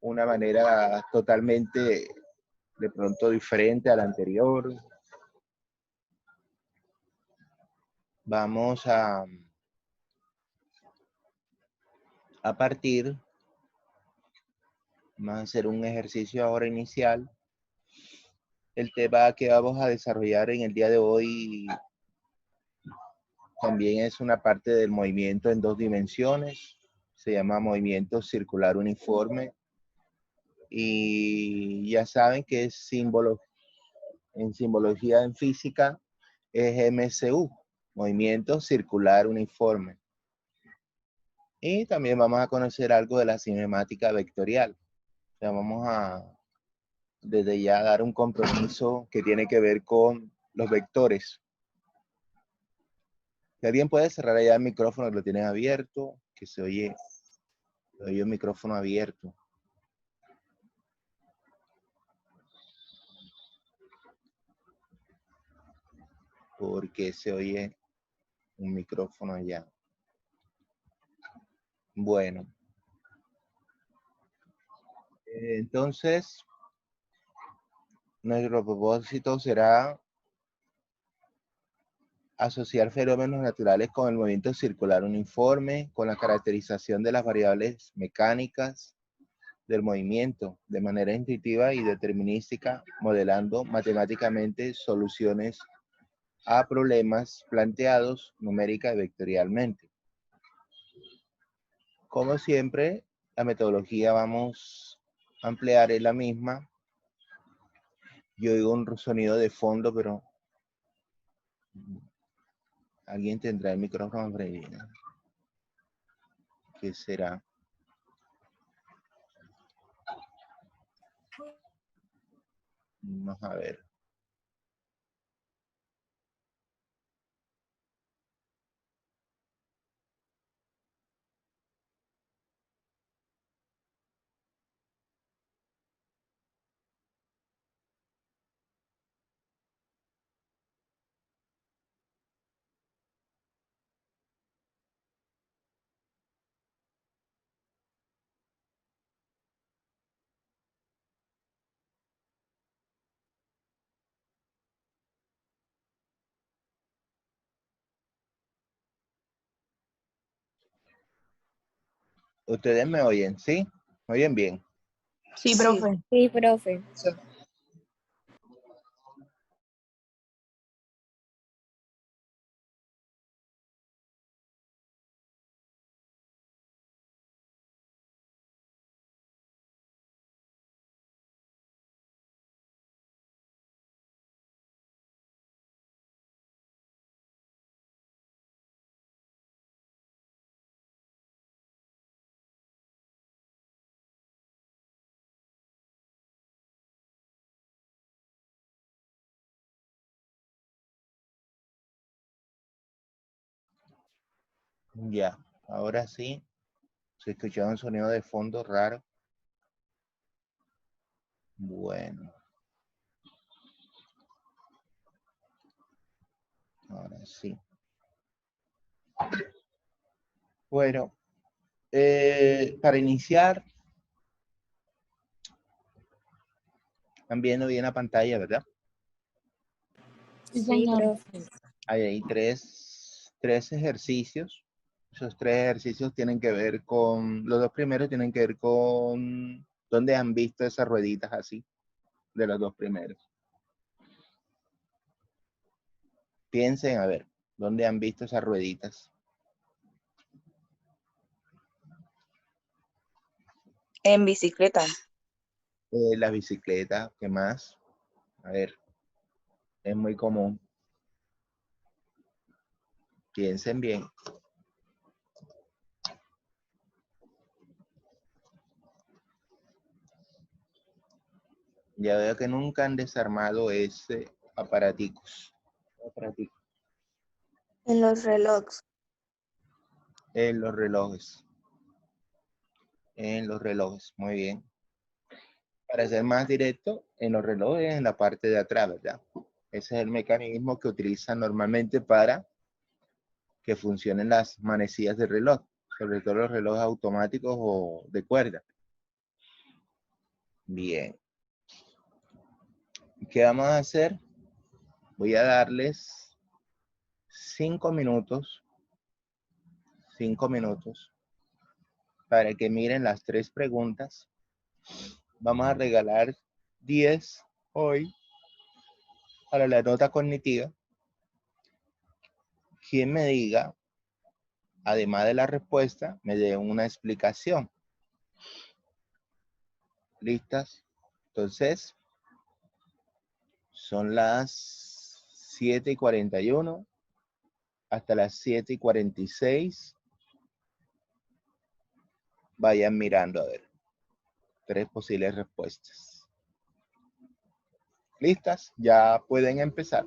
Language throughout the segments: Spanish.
una manera totalmente de pronto diferente a la anterior. Vamos a partir, vamos a hacer un ejercicio ahora inicial. El tema que vamos a desarrollar en el día de hoy también es una parte del movimiento en 2 dimensiones. Se llama movimiento circular uniforme. Y ya saben que es símbolo, en simbología en física, es MCU, movimiento circular uniforme. Y también vamos a conocer algo de la cinemática vectorial. O sea, vamos a desde ya dar un compromiso que tiene que ver con los vectores. Si alguien puede cerrar allá el micrófono, que lo tienen abierto, que se oye el micrófono abierto. Porque se oye un micrófono allá. Bueno. Entonces, nuestro propósito será asociar fenómenos naturales con el movimiento circular uniforme, con la caracterización de las variables mecánicas del movimiento de manera intuitiva y determinística, modelando matemáticamente soluciones a problemas planteados numérica y vectorialmente. Como siempre, la metodología vamos a emplear en la misma. Yo oigo un sonido de fondo, pero alguien tendrá el micrófono prendido. ¿Qué será? Vamos a ver. ¿Ustedes me oyen? ¿Sí? ¿Me oyen bien? Sí, profe. Sí, profe. Ya, ahora sí. Se escuchaba un sonido de fondo raro. Bueno. Ahora sí. Bueno, para iniciar, están viendo bien la pantalla, ¿verdad? Sí, profe. Hay tres ejercicios. Esos 3 ejercicios tienen que ver con, los 2 primeros tienen que ver con dónde han visto esas rueditas así, de los 2 primeros. Piensen, a ver, ¿dónde han visto esas rueditas? En bicicleta. La bicicleta, ¿qué más? A ver, es muy común. Piensen bien. Ya veo que nunca han desarmado ese aparaticos. En los relojes. En los relojes. En los relojes, muy bien. Para ser más directo, en los relojes en la parte de atrás, ¿verdad? Ese es el mecanismo que utilizan normalmente para que funcionen las manecillas del reloj, sobre todo los relojes automáticos o de cuerda. Bien. ¿Qué vamos a hacer? Voy a darles 5 minutos. 5 minutos. Para que miren las 3 preguntas. Vamos a regalar 10 hoy para la nota cognitiva. Quien me diga, además de la respuesta, me dé una explicación. ¿Listas? Entonces, son las 7:41 hasta las 7:46. Vayan mirando a ver. 3 posibles respuestas. ¿Listas? Ya pueden empezar.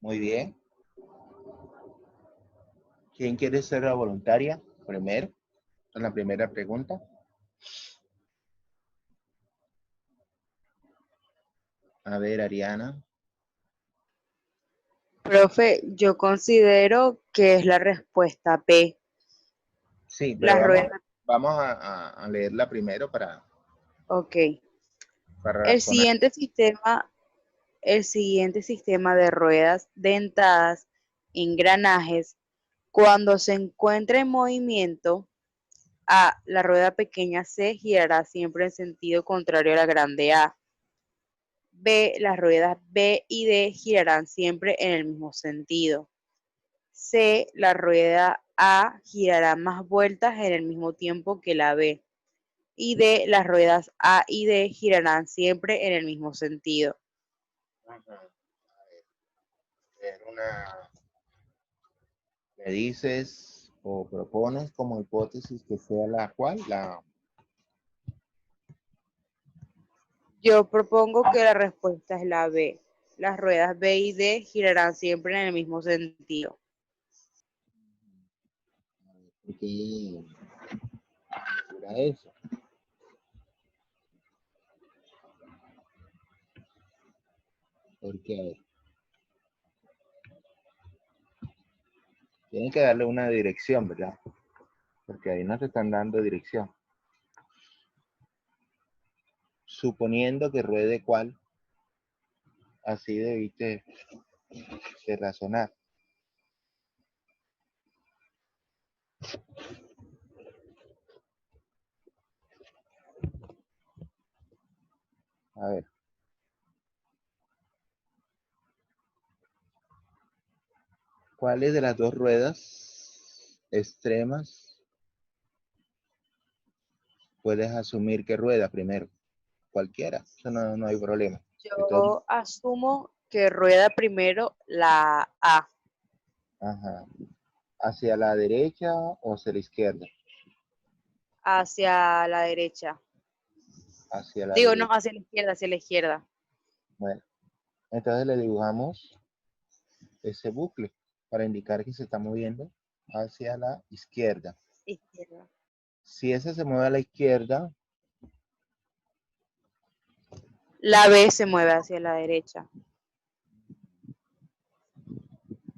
Muy bien. ¿Quién quiere ser la voluntaria? Primero, en la primera pregunta. A ver, Ariana. Profe, yo considero que es la respuesta B. Sí, pero Las vamos, ruedas. vamos a leerla primero Ok. para El razonar. el siguiente sistema de ruedas dentadas, engranajes, cuando se encuentra en movimiento, A, la rueda pequeña C girará siempre en sentido contrario a la grande A. B, las ruedas B y D girarán siempre en el mismo sentido. C, la rueda A girará más vueltas en el mismo tiempo que la B. Y D, las ruedas A y D girarán siempre en el mismo sentido. Ajá. Ver me dices o propones como hipótesis que sea la cual, Yo propongo que la respuesta es la B. Las ruedas B y D girarán siempre en el mismo sentido. ¿qué era eso? Porque, a ver, tienen que darle una dirección, ¿verdad? Porque ahí no te están dando dirección. Suponiendo que ruede cuál, así debiste de razonar. A ver. ¿Cuáles de las dos ruedas extremas puedes asumir que rueda primero? Cualquiera, eso no hay problema. Entonces, Yo asumo que rueda primero la A ajá, ¿hacia la derecha o hacia la izquierda? hacia la derecha. Hacia la Digo, no, derecha. hacia la izquierda, hacia la izquierda. Bueno, entonces le dibujamos ese bucle para indicar que se está moviendo hacia la izquierda. Izquierda. Si ese se mueve a la izquierda, La B se mueve hacia la derecha.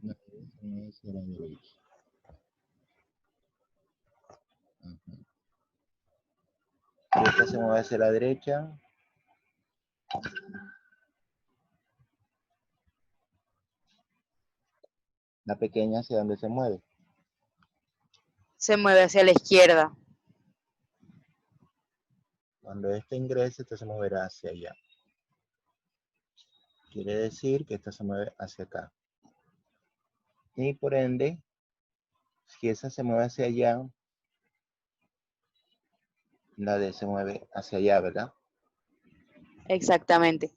la se mueve hacia la derecha. Ajá. Si esta se mueve hacia la derecha, la pequeña hacia dónde se mueve. Se mueve hacia la izquierda. Cuando esta ingrese, esta se moverá hacia allá. Quiere decir que esta se mueve hacia acá. Y por ende, si esa se mueve hacia allá, la D se mueve hacia allá, ¿verdad? Exactamente.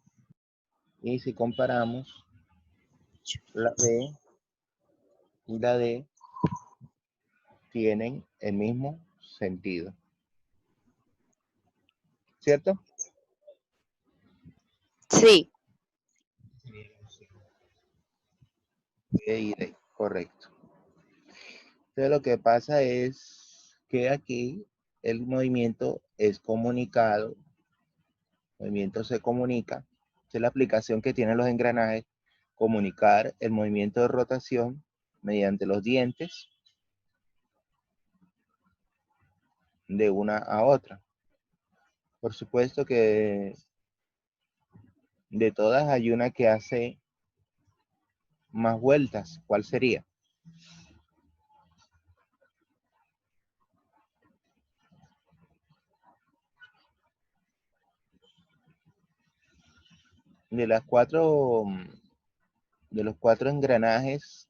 Y si comparamos, la B y la D tienen el mismo sentido. ¿Cierto? Sí. B y D, correcto. Entonces lo que pasa es que aquí el movimiento es comunicado, el movimiento se comunica. Esta es la aplicación que tienen los engranajes, comunicar el movimiento de rotación mediante los dientes de una a otra. Por supuesto que de todas hay una que hace más vueltas. ¿Cuál sería? De las cuatro, de los cuatro engranajes,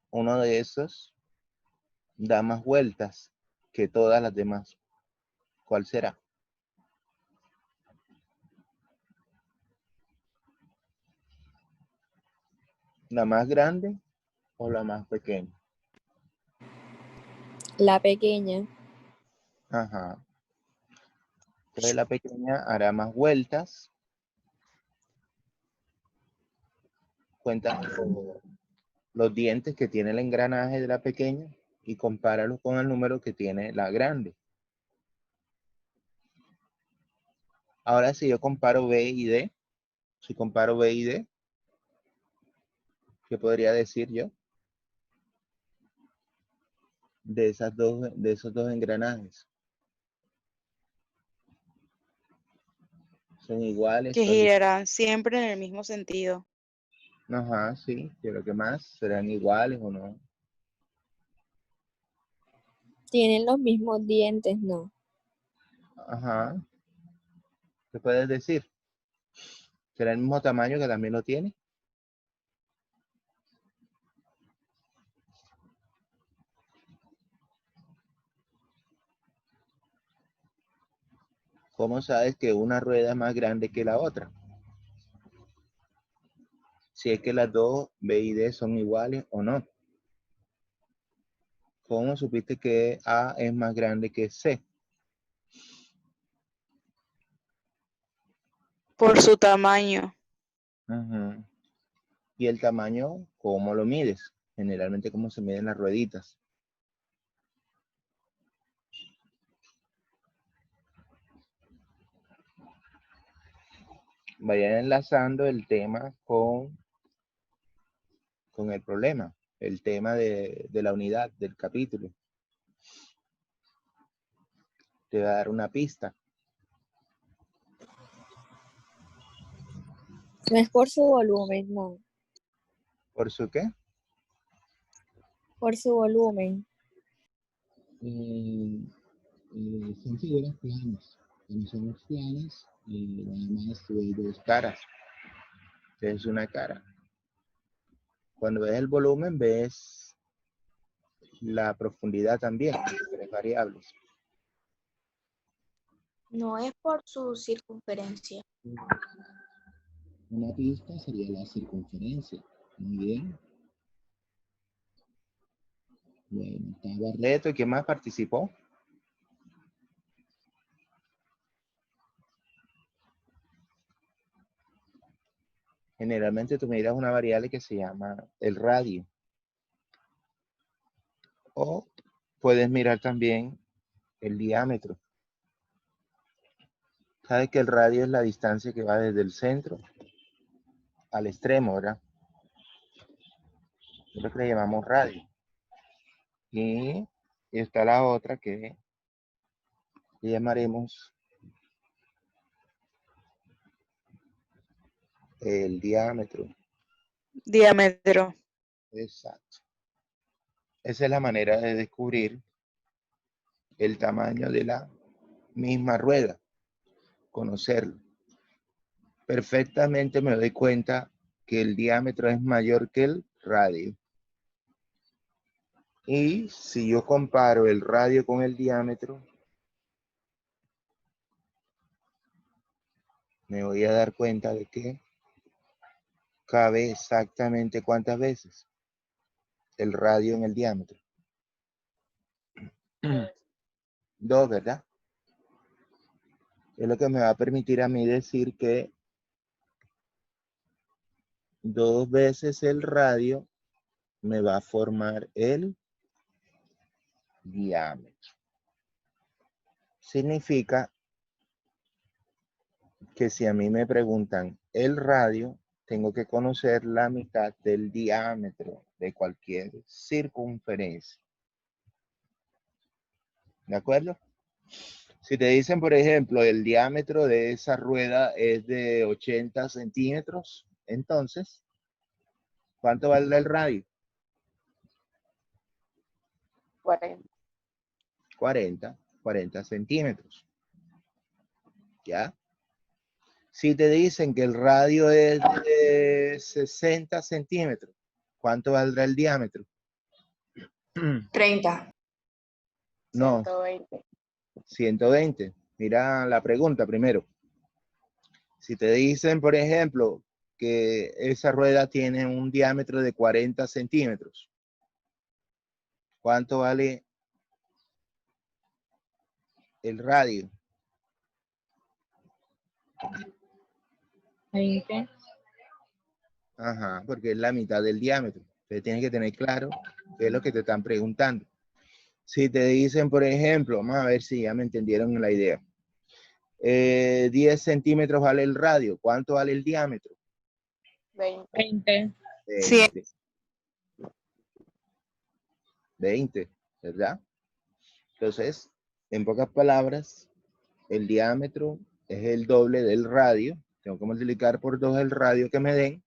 uno de esos da más vueltas que todas las demás. ¿Cuál será? ¿La más grande o la más pequeña? La pequeña. Ajá. Entonces la pequeña hará más vueltas cuenta los dientes que tiene el engranaje de la pequeña y compáralos con el número que tiene la grande. Ahora si yo comparo B y D, si comparo B y D, ¿qué podría decir yo? De esos dos engranajes. Son iguales, Que son girarán siempre en el mismo sentido. ajá, sí, pero ¿qué más? ¿Serán iguales o no? Tienen los mismos dientes, ¿no? Ajá. ¿Qué puedes decir? ¿Será el mismo tamaño que también lo tiene? ¿Cómo sabes que una rueda es más grande que la otra? Si es que las dos B y D son iguales o no. ¿Cómo supiste que A es más grande que C? Por su tamaño. Ujú. ¿Y el tamaño, cómo lo mides? Generalmente, ¿cómo se miden las rueditas? Vayan enlazando el tema con el problema, el tema de la unidad, del capítulo. Te va a dar una pista. No es por su volumen, no. ¿Por su qué? Por su volumen. Son figuras planas. Cuando son planas, nada más tú ves dos caras. Ves una cara. Cuando ves el volumen, ves la profundidad también, tres variables. No es por su circunferencia. Una pista sería la circunferencia. Muy bien. Bueno, está Barreto. ¿Quién más participó? Generalmente tú miras una variable que se llama el radio. O puedes mirar también el diámetro. Sabes que el radio es la distancia que va desde el centro al extremo, ¿verdad? Es lo que le llamamos radio. Y está la otra que le llamaremos el diámetro. Diámetro. Exacto. Esa es la manera de descubrir el tamaño de la misma rueda, conocerlo. Perfectamente me doy cuenta que el diámetro es mayor que el radio. Y si yo comparo el radio con el diámetro, me voy a dar cuenta de que cabe exactamente cuántas veces el radio en el diámetro. Dos, ¿verdad? Es lo que me va a permitir a mí decir que dos veces el radio me va a formar el diámetro. Significa que si a mí me preguntan el radio, tengo que conocer la mitad del diámetro de cualquier circunferencia. ¿De acuerdo? Si te dicen, por ejemplo, el diámetro de esa rueda es de 80 centímetros, entonces, ¿cuánto vale el radio? 40. 40 centímetros. ¿Ya? Si te dicen que el radio es de 60 centímetros, ¿cuánto valdrá el diámetro? 30. No, 120. 120. Mira la pregunta primero. Si te dicen, por ejemplo, que esa rueda tiene un diámetro de 40 centímetros, ¿cuánto vale el radio? 20. Ajá, porque es la mitad del diámetro. Entonces tienes que tener claro qué es lo que te están preguntando. Si te dicen, por ejemplo, vamos a ver si ya me entendieron la idea. 10 centímetros vale el radio. ¿Cuánto vale el diámetro? 20. 20. 20, ¿verdad? Entonces, en pocas palabras, el diámetro es el doble del radio. Tengo que multiplicar por 2 el radio que me den.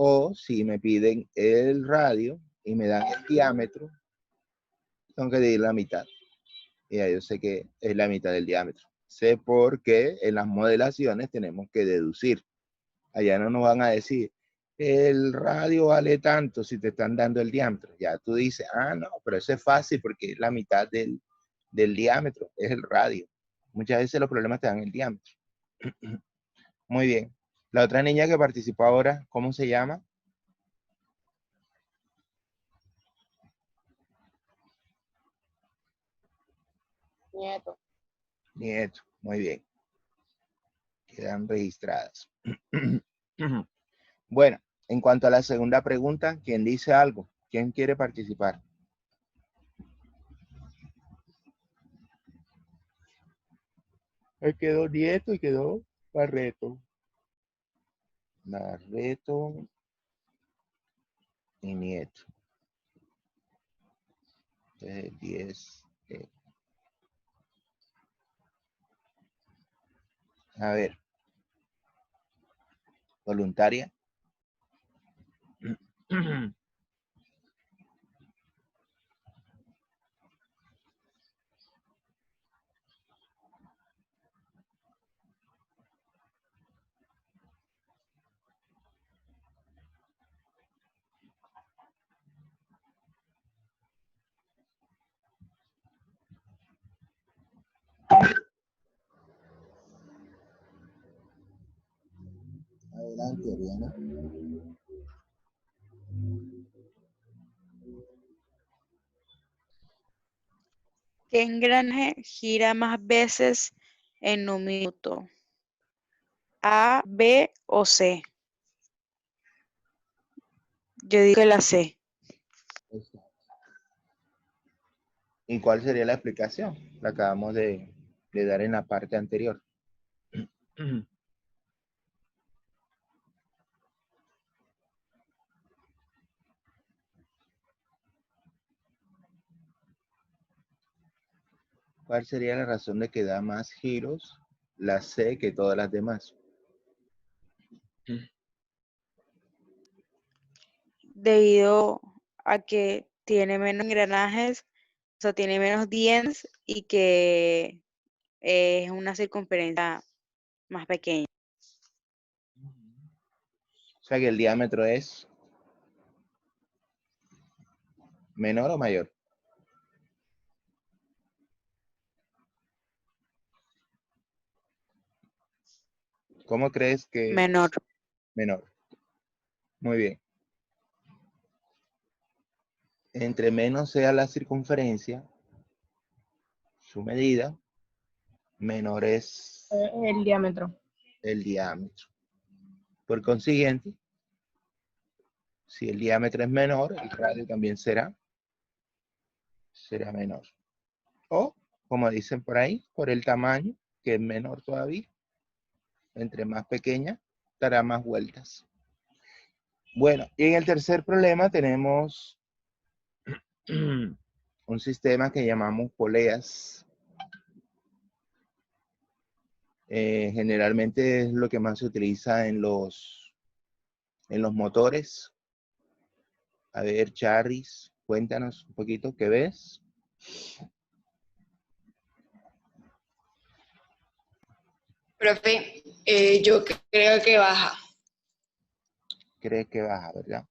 O si me piden el radio y me dan el diámetro, tengo que dividir la mitad. Y ya yo sé que es la mitad del diámetro. Sé por qué en las modelaciones tenemos que deducir. Allá no nos van a decir, el radio vale tanto si te están dando el diámetro. Ya tú dices, ah, no, pero eso es fácil porque es la mitad del diámetro, es el radio. Muchas veces los problemas te dan el diámetro. Muy bien. La otra niña que participó ahora, ¿cómo se llama? Nieto. Nieto. Muy bien. Quedan registradas. Bueno, en cuanto a la segunda pregunta, ¿quién dice algo? ¿Quién quiere participar? Quedó Nieto y quedó Barreto. Barreto y Nieto. Entonces, 10. A ver. Voluntaria. Adelante, Ariana. ¿Qué engranaje gira más veces en un minuto? A, B o C. Yo digo que la C. ¿Y cuál sería la explicación? La acabamos de dar en la parte anterior. ¿Cuál sería la razón de que da más giros la C que todas las demás? Debido a que tiene menos engranajes, o sea, tiene menos dientes y que es una circunferencia más pequeña. O sea que el diámetro es menor o mayor. ¿Cómo crees que Menor. menor? Muy bien. Entre menos sea la circunferencia, su medida, menor es El diámetro. el diámetro. Por consiguiente, si el diámetro es menor, el radio también será menor. O, como dicen por ahí, por el tamaño, que es menor todavía. Entre más pequeña, dará más vueltas. Bueno, y en el tercer problema tenemos un sistema que llamamos poleas. Generalmente es lo que más se utiliza en los motores. A ver, Charis, cuéntanos un poquito, ¿qué ves? Profe, yo creo que baja. ¿Crees que baja, verdad?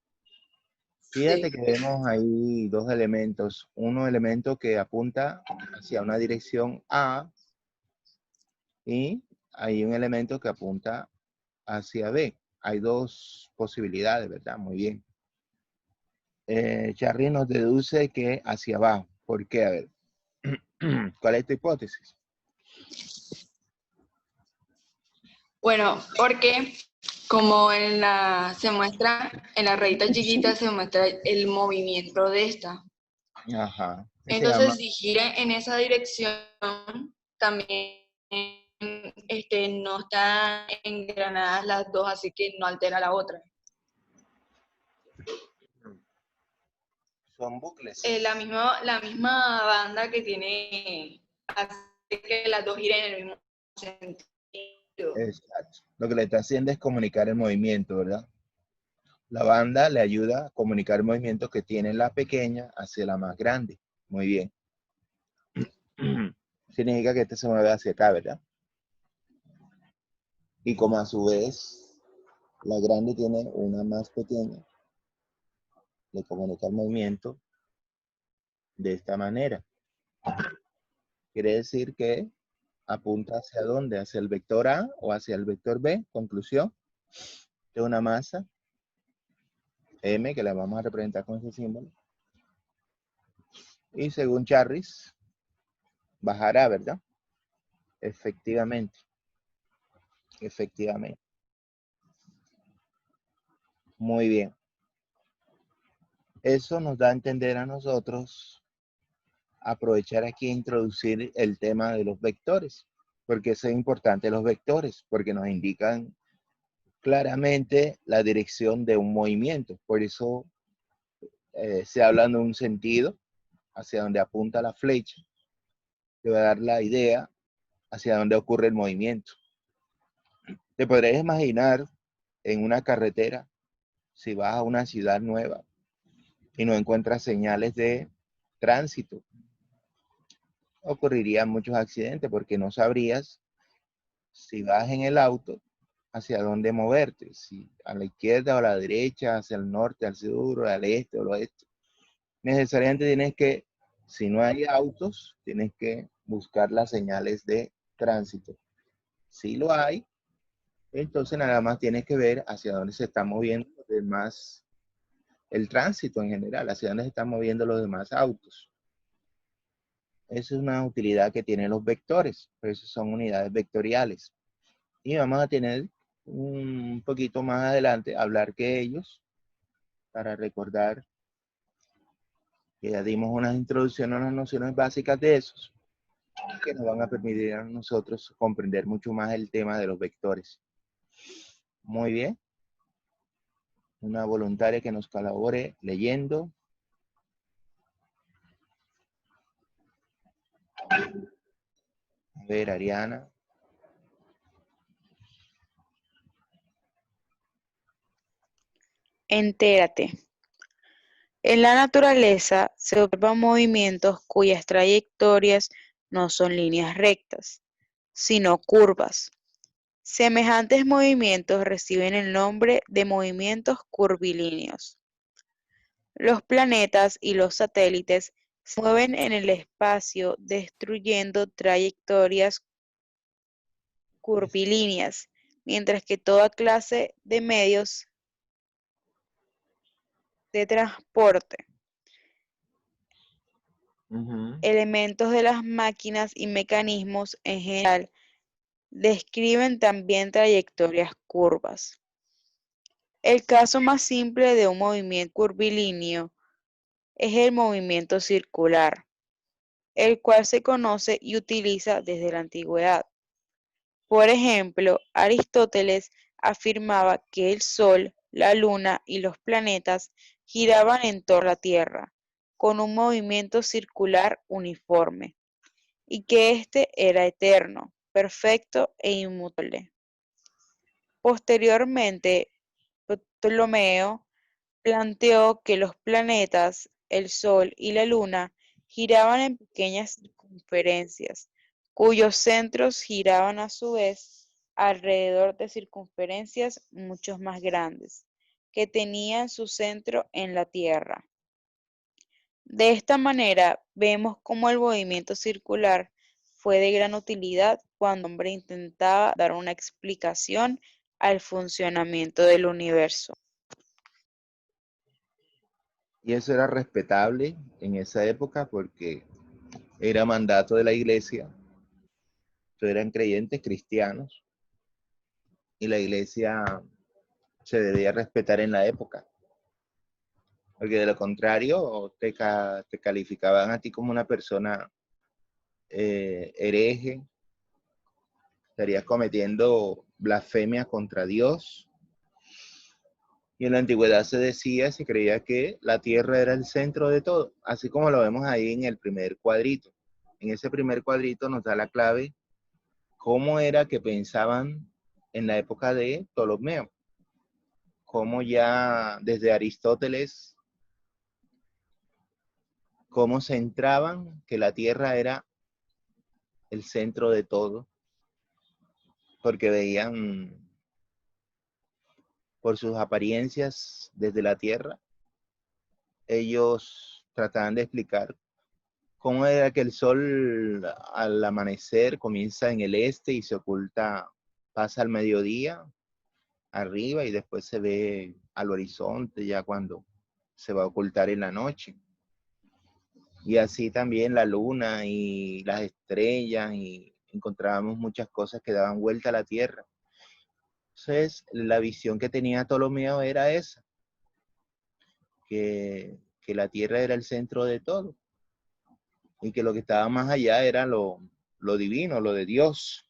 Sí. Fíjate que vemos ahí dos elementos. Uno elemento que apunta hacia una dirección A y hay un elemento que apunta hacia B. Hay dos posibilidades, ¿verdad? Muy bien. Charly nos deduce que hacia abajo. ¿Por qué? A ver. ¿Cuál es tu hipótesis? Bueno, porque Como se muestra, en la rayita chiquita se muestra el movimiento de esta. Ajá. Se llama, Entonces, si gira en esa dirección, también no están engranadas las dos, así que no altera la otra. son bucles. La misma banda que tiene, hace que las dos giren en el mismo sentido. Exacto. Lo que le está haciendo es comunicar el movimiento, ¿verdad? La banda le ayuda a comunicar el movimiento que tiene la pequeña hacia la más grande. Muy bien. Significa que este se mueve hacia acá, ¿verdad? Y como a su vez la grande tiene una más pequeña, le comunica el movimiento de esta manera. Quiere decir que apunta hacia dónde, hacia el vector A o hacia el vector B. Conclusión de una masa M, que la vamos a representar con ese símbolo. Y según Charris, bajará, ¿verdad? Efectivamente. Efectivamente. Muy bien. Eso nos da a entender a nosotros aprovechar aquí e introducir el tema de los vectores. Porque es importante los vectores, porque nos indican claramente la dirección de un movimiento. Por eso se habla de un sentido hacia donde apunta la flecha, te va a dar la idea hacia dónde ocurre el movimiento. Te podrías imaginar en una carretera, si vas a una ciudad nueva y no encuentras señales de tránsito, ocurrirían muchos accidentes porque no sabrías si vas en el auto hacia dónde moverte, si a la izquierda o a la derecha, hacia el norte, al sur, al este o al oeste. Necesariamente tienes que, si no hay autos, tienes que buscar las señales de tránsito. Si lo hay, entonces nada más tienes que ver hacia dónde se está moviendo los demás, el tránsito en general, hacia dónde se están moviendo los demás autos. Esa es una utilidad que tienen los vectores, por eso son unidades vectoriales. Y vamos a tener un poquito más adelante hablar que ellos, para recordar que ya dimos unas introducciones a las nociones básicas de esos, que nos van a permitir a nosotros comprender mucho más el tema de los vectores. Muy bien. Una voluntaria que nos colabore leyendo. A ver, Ariana. Entérate. En la naturaleza se observan movimientos cuyas trayectorias no son líneas rectas, sino curvas. Semejantes movimientos reciben el nombre de movimientos curvilíneos. Los planetas y los satélites se mueven en el espacio destruyendo trayectorias curvilíneas, mientras que toda clase de medios de transporte, elementos de las máquinas y mecanismos en general, describen también trayectorias curvas. El caso más simple de un movimiento curvilíneo es el movimiento circular, el cual se conoce y utiliza desde la antigüedad. Por ejemplo, Aristóteles afirmaba que el Sol, la Luna y los planetas giraban en torno a la Tierra, con un movimiento circular uniforme, y que éste era eterno, perfecto e inmutable. Posteriormente, Ptolomeo planteó que los planetas, el Sol y la Luna giraban en pequeñas circunferencias, cuyos centros giraban a su vez alrededor de circunferencias mucho más grandes, que tenían su centro en la Tierra. De esta manera, vemos cómo el movimiento circular fue de gran utilidad cuando el hombre intentaba dar una explicación al funcionamiento del universo. Y eso era respetable en esa época porque era mandato de la iglesia. Eran creyentes cristianos. Y la iglesia se debía respetar en la época. Porque de lo contrario, te calificaban a ti como una persona hereje, estarías cometiendo blasfemia contra Dios. Y en la antigüedad se creía que la tierra era el centro de todo, así como lo vemos ahí en el primer cuadrito. En ese primer cuadrito nos da la clave cómo era que pensaban en la época de Ptolomeo, cómo ya desde Aristóteles, cómo se entraban que la tierra era el centro de todo, porque veían por sus apariencias desde la tierra, ellos trataban de explicar cómo era que el sol al amanecer comienza en el este y se oculta, pasa al mediodía arriba y después se ve al horizonte ya cuando se va a ocultar en la noche. Y así también la luna y las estrellas, y encontrábamos muchas cosas que daban vuelta a la tierra. Entonces, la visión que tenía Ptolomeo era esa, que la tierra era el centro de todo y que lo que estaba más allá era lo divino, lo de Dios.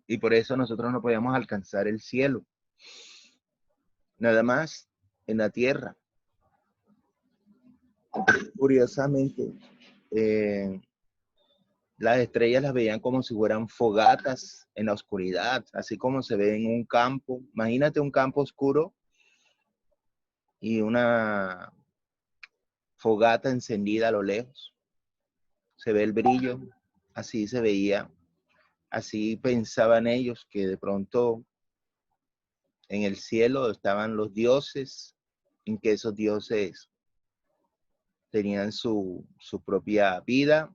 Y por eso nosotros no podíamos alcanzar el cielo. Nada más en la tierra. Curiosamente, las estrellas las veían como si fueran fogatas en la oscuridad, así como se ve en un campo. Imagínate un campo oscuro y una fogata encendida a lo lejos. Se ve el brillo, así se veía, así pensaban ellos que de pronto en el cielo estaban los dioses, en que esos dioses tenían su propia vida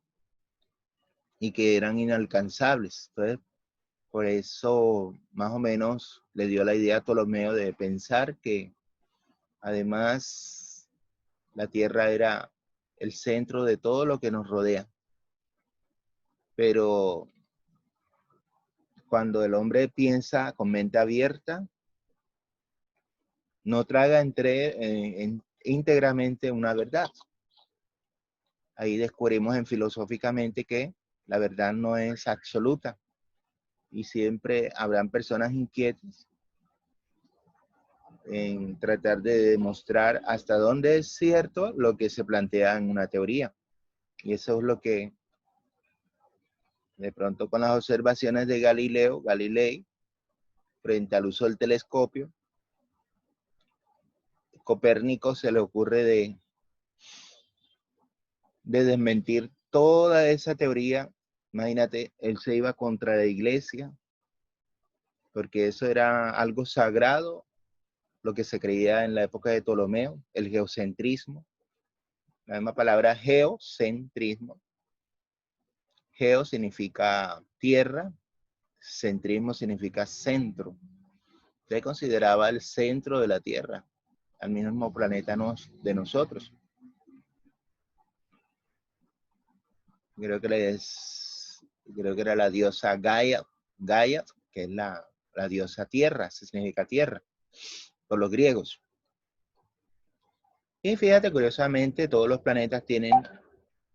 y que eran inalcanzables. Entonces, por eso más o menos le dio la idea a Ptolomeo de pensar que además la tierra era el centro de todo lo que nos rodea. Pero cuando el hombre piensa con mente abierta, no traga íntegramente una verdad. Ahí descubrimos filosóficamente que la verdad no es absoluta y siempre habrán personas inquietas en tratar de demostrar hasta dónde es cierto lo que se plantea en una teoría. Y eso es lo que de pronto con las observaciones de Galilei, frente al uso del telescopio, Copérnico se le ocurre de desmentir toda esa teoría. Imagínate, él se iba contra la iglesia, porque eso era algo sagrado, lo que se creía en la época de Ptolomeo, el geocentrismo. La misma palabra geocentrismo. Geo significa tierra, centrismo significa centro. Se consideraba el centro de la Tierra, al mismo planeta de nosotros. Creo que era la diosa Gaia, que es la diosa tierra, significa tierra, por los griegos. Y fíjate, curiosamente, todos los planetas tienen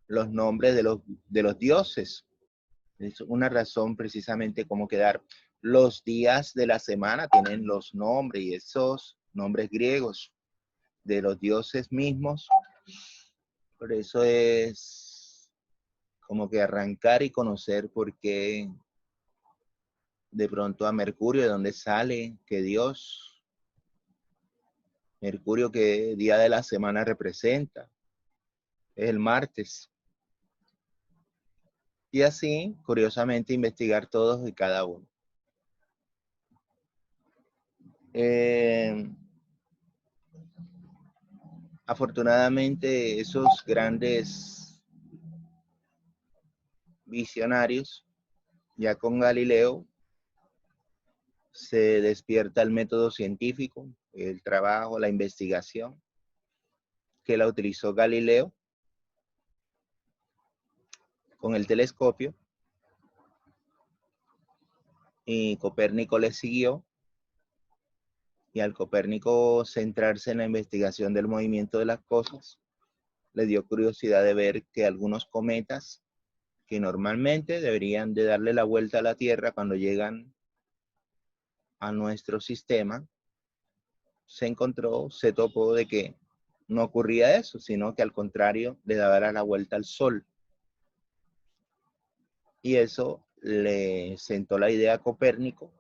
los nombres de los dioses. Es una razón precisamente como quedar. Los días de la semana tienen los nombres, y esos nombres griegos de los dioses mismos. Por eso es como que arrancar y conocer por qué de pronto a Mercurio, de dónde sale, que Dios, Mercurio, qué día de la semana representa, es el martes. Y así, curiosamente, investigar todos y cada uno. Afortunadamente, esos grandes visionarios, ya con Galileo, se despierta el método científico, el trabajo, la investigación, que la utilizó Galileo con el telescopio, y Copérnico le siguió, Y al Copérnico centrarse en la investigación del movimiento de las cosas, le dio curiosidad de ver que algunos cometas que normalmente deberían de darle la vuelta a la Tierra cuando llegan a nuestro sistema, se topó de que no ocurría eso, sino que al contrario le daba la vuelta al Sol. Y eso le sentó la idea a Copérnico,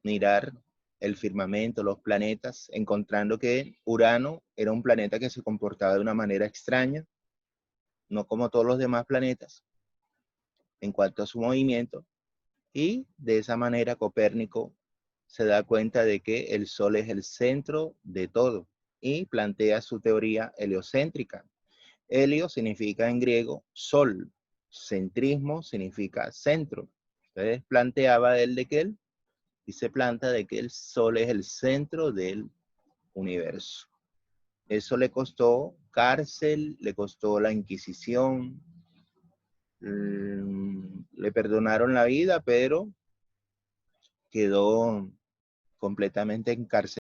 mirar el firmamento, los planetas, encontrando que Urano era un planeta que se comportaba de una manera extraña, no como todos los demás planetas, en cuanto a su movimiento, y de esa manera Copérnico se da cuenta de que el Sol es el centro de todo y plantea su teoría heliocéntrica. Helio significa en griego sol, centrismo significa centro. Entonces planteaba él de que él, y se planta de que el Sol es el centro del universo. Eso le costó cárcel, le costó la Inquisición, le perdonaron la vida, pero quedó completamente encarcelado